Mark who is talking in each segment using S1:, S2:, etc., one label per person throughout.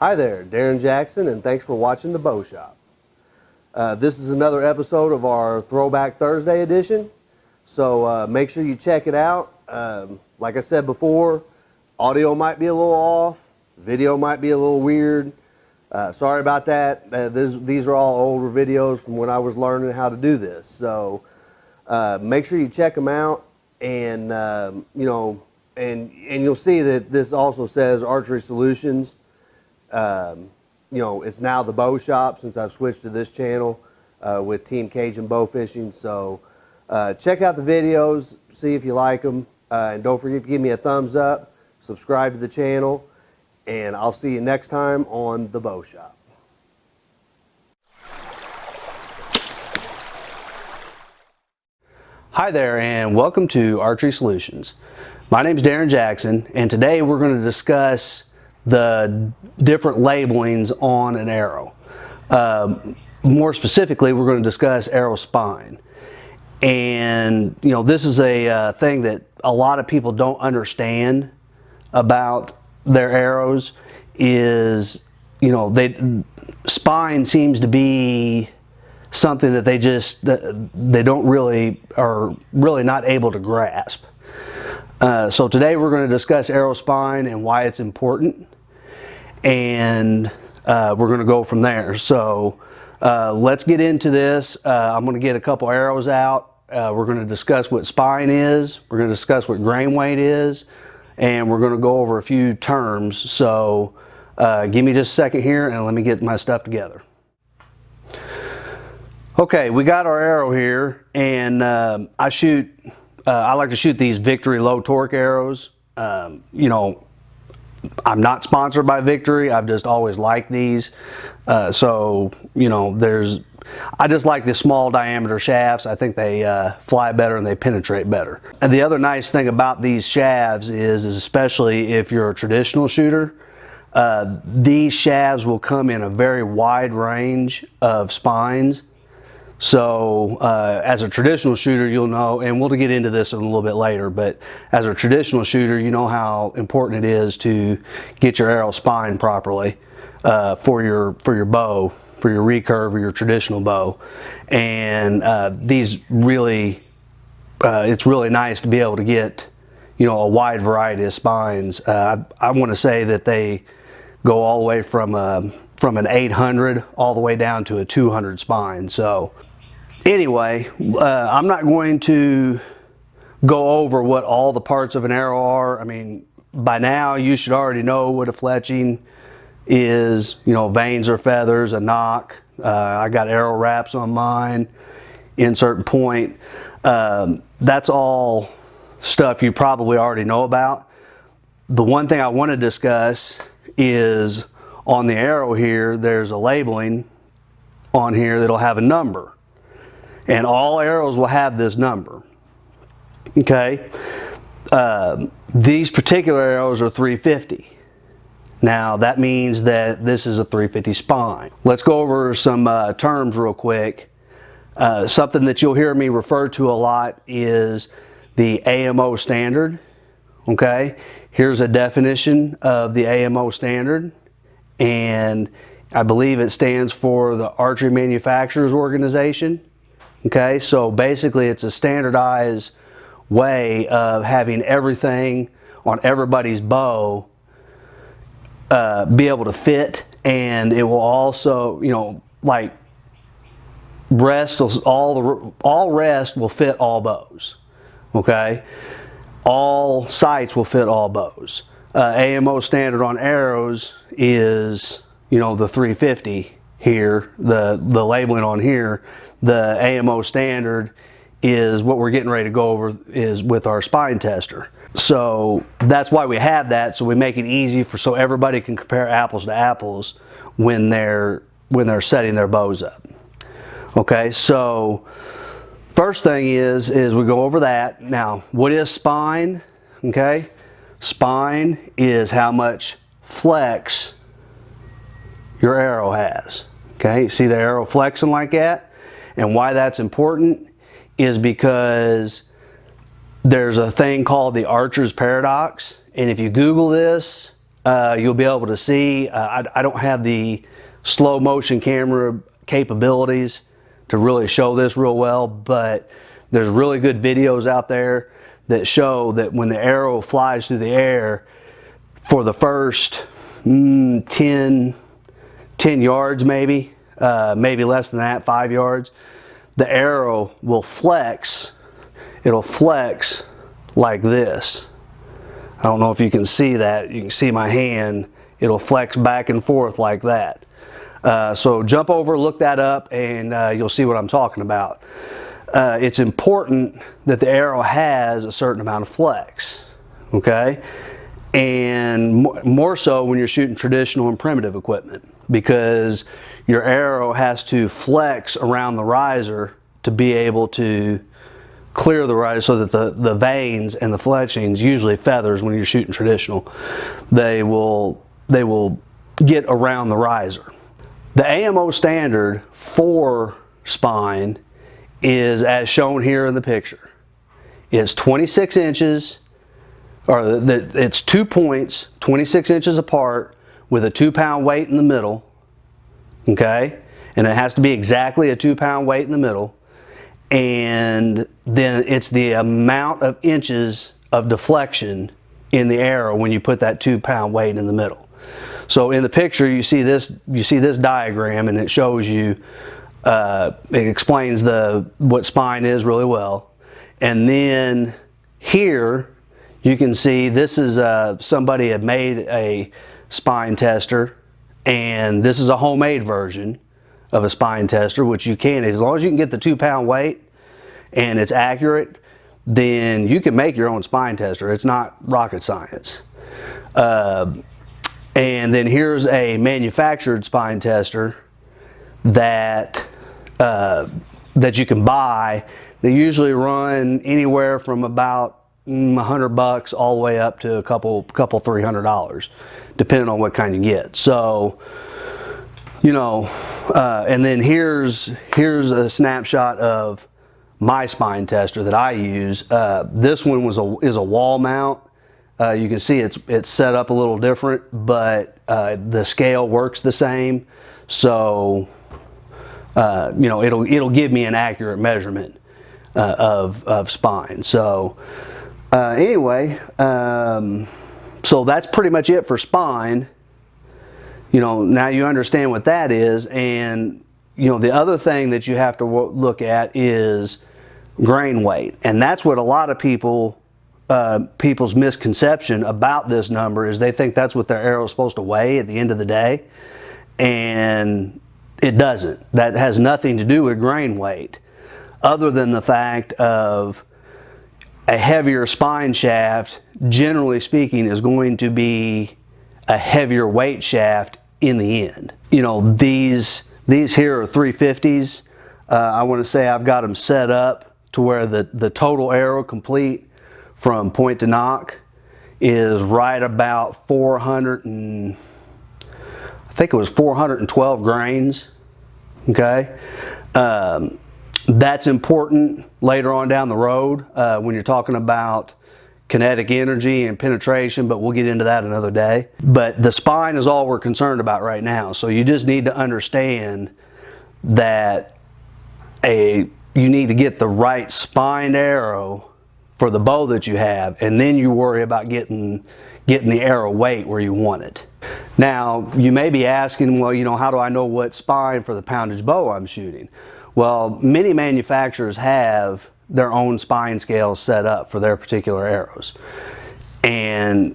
S1: Hi there, Darren Jackson, and thanks for watching The Bow Shop. This is another episode of our Throwback Thursday edition, so make sure you check it out. Like I said before, audio might be a little off, video might be a little weird. Sorry about that. These are all older videos from when I was learning how to do this. So make sure you check them out, and and you'll see that this also says Archery Solutions. It's now the Bow Shop since I've switched to this channel with Team Cajun Bow Fishing. So check out the videos, see if you like them, and don't forget to give me a thumbs up, subscribe to the channel, and I'll see you next time on the Bow Shop. Hi there, and welcome to Archery Solutions. My name is Darren Jackson, and today we're going to discuss the different labelings on an arrow. More specifically, we're going to discuss arrow spine. And this is a thing that a lot of people don't understand about their arrows. Is spine seems to be something that they don't really are really not able to grasp. So today we're going to discuss arrow spine and why it's important, and we're going to go from there. So let's get into this. I'm going to get a couple arrows out. We're going to discuss what spine is, we're going to discuss what grain weight is, and we're going to go over a few terms. So give me just a second here and let me get my stuff together. Okay, we got our arrow here, and I like to shoot these Victory low torque arrows. I'm not sponsored by Victory. I've just always liked these. I just like the small diameter shafts. I think they fly better and they penetrate better. And the other nice thing about these shafts is especially if you're a traditional shooter, these shafts will come in a very wide range of spines. So as a traditional shooter, you'll know, and we'll get into this a little bit later, but as a traditional shooter, you know how important it is to get your arrow spine properly for your bow, for your recurve or your traditional bow. And these really, it's really nice to be able to get, a wide variety of spines. I want to say that they go all the way from an 800 all the way down to a 200 spine. So anyway, I'm not going to go over what all the parts of an arrow are. I mean, by now you should already know what a fletching is, vanes or feathers, a knock. I got arrow wraps on mine, insert point. That's all stuff you probably already know about. The one thing I want to discuss is on the arrow here, there's a labeling on here that'll have a number. And all arrows will have this number. Okay, these particular arrows are 350. Now that means that this is a 350 spine. Let's go over some terms real quick. Something that you'll hear me refer to a lot is the AMO Standard. Okay, here's a definition of the AMO Standard, and I believe it stands for the Archery Manufacturers Organization. Okay, so basically it's a standardized way of having everything on everybody's bow be able to fit, and it will also, like all rest will fit all bows. Okay, all sights will fit all bows. AMO Standard on arrows is the 350 here, the labeling on here. The AMO Standard is what we're getting ready to go over is with our spine tester. So that's why we have that, so we make it easy so everybody can compare apples to apples when they're setting their bows up. Okay, so first thing is we go over that. Now, what is spine? Okay, spine is how much flex your arrow has. Okay, see the arrow flexing like that? And why that's important is because there's a thing called the archer's paradox, and if you Google this, you'll be able to see. I don't have the slow motion camera capabilities to really show this real well, but there's really good videos out there that show that when the arrow flies through the air for the first 10 yards, maybe less than that, 5 yards, the arrow will flex. It'll flex like this. I don't know if you can see that. You can see my hand. It'll flex back and forth like that. So jump over, look that up, and you'll see what I'm talking about. It's important that the arrow has a certain amount of flex, okay? And more so when you're shooting traditional and primitive equipment, because your arrow has to flex around the riser to be able to clear the riser, so that the vanes and the fletchings, usually feathers when you're shooting traditional, they will get around the riser. The AMO standard for spine is as shown here in the picture. It's 26 inches, or it's 2 points, 26 inches apart, with a 2-pound weight in the middle, okay? And it has to be exactly a 2-pound weight in the middle. And then it's the amount of inches of deflection in the arrow when you put that 2-pound weight in the middle. So in the picture you see this diagram, and it shows you, it explains what spine is really well. And then here you can see this is somebody had made a spine tester, and this is a homemade version of a spine tester, which you can, as long as you can get the 2-pound weight and it's accurate, then you can make your own spine tester. It's not rocket science. And then here's a manufactured spine tester that you can buy. They usually run anywhere from about $100 all the way up to a couple $300, depending on what kind you get. So, you know, and then here's a snapshot of my spine tester that I use. This one is a wall mount. You can see it's set up a little different, but the scale works the same. So you know, it'll give me an accurate measurement of spine. So anyway, so that's pretty much it for spine. You know, now you understand what that is. And you know, the other thing that you have to look at is grain weight, and that's what a lot of people's misconception about this number is. They think that's what their arrow is supposed to weigh at the end of the day, and it doesn't. That has nothing to do with grain weight, other than the fact of a heavier spine shaft, generally speaking, is going to be a heavier weight shaft in the end. You know, these here are 350s. I want to say I've got them set up to where the total arrow complete from point to nock is right about 412 grains, okay? That's important later on down the road when you're talking about kinetic energy and penetration, but we'll get into that another day. But the spine is all we're concerned about right now. So you just need to understand that you need to get the right spine arrow for the bow that you have, and then you worry about getting the arrow weight where you want it. Now, you may be asking, well, you know, how do I know what spine for the poundage bow I'm shooting? Well, many manufacturers have their own spine scales set up for their particular arrows. And,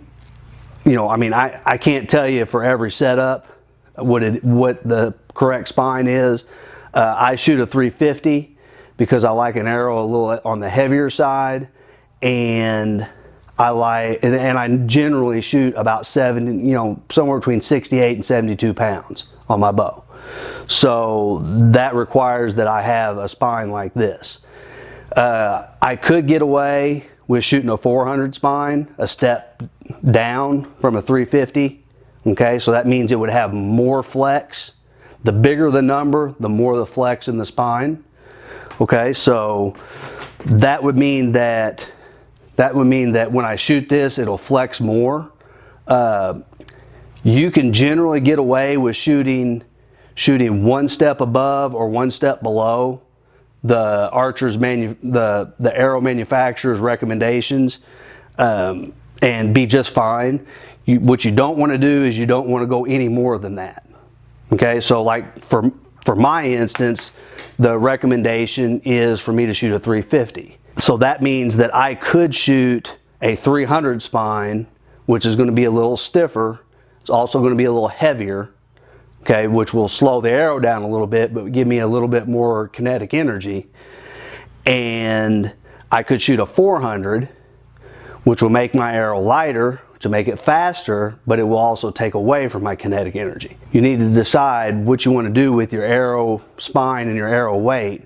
S1: you know, I mean, I can't tell you for every setup what the correct spine is. I shoot a 350 because I like an arrow a little on the heavier side, and I generally shoot about somewhere between 68 and 72 pounds on my bow. So that requires that I have a spine like this. I could get away with shooting a 400 spine, a step down from a 350. Okay, so that means it would have more flex. The bigger the number, the more the flex in the spine. Okay, so that would mean that when I shoot this, it'll flex more. You can generally get away with shooting one step above or one step below the the arrow manufacturer's recommendations, and be just fine. What you don't want to do is you don't want to go any more than that. Okay, so like for my instance, the recommendation is for me to shoot a 350. So that means that I could shoot a 300 spine, which is going to be a little stiffer. It's also going to be a little heavier, okay, which will slow the arrow down a little bit, but give me a little bit more kinetic energy. And I could shoot a 400, which will make my arrow lighter, to make it faster, but it will also take away from my kinetic energy. You need to decide what you want to do with your arrow spine and your arrow weight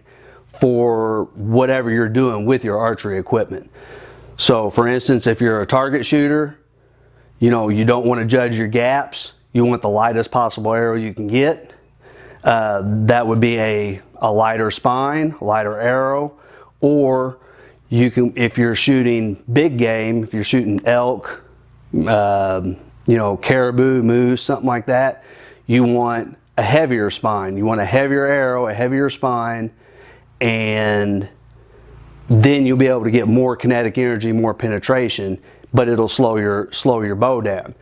S1: for whatever you're doing with your archery equipment. So for instance, if you're a target shooter, you don't want to judge your gaps. You want the lightest possible arrow you can get. That would be a lighter spine, lighter arrow. Or you can, if you're shooting big game, if you're shooting elk, caribou, moose, something like that, you want a heavier spine. You want a heavier arrow, a heavier spine, and then you'll be able to get more kinetic energy, more penetration, but it'll slow your bow down.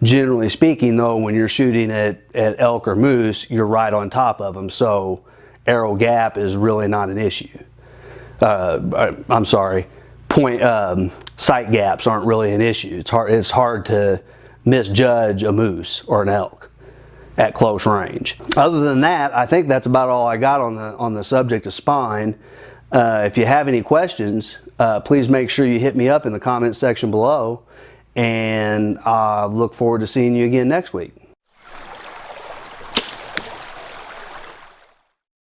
S1: Generally speaking though, when you're shooting at elk or moose, you're right on top of them, so arrow gap is really not an issue. I'm sorry, sight gaps aren't really an issue. It's hard to misjudge a moose or an elk at close range. Other than that, I think that's about all I got on the subject of spine. If you have any questions, please make sure you hit me up in the comments section below, and I look forward to seeing you again next week.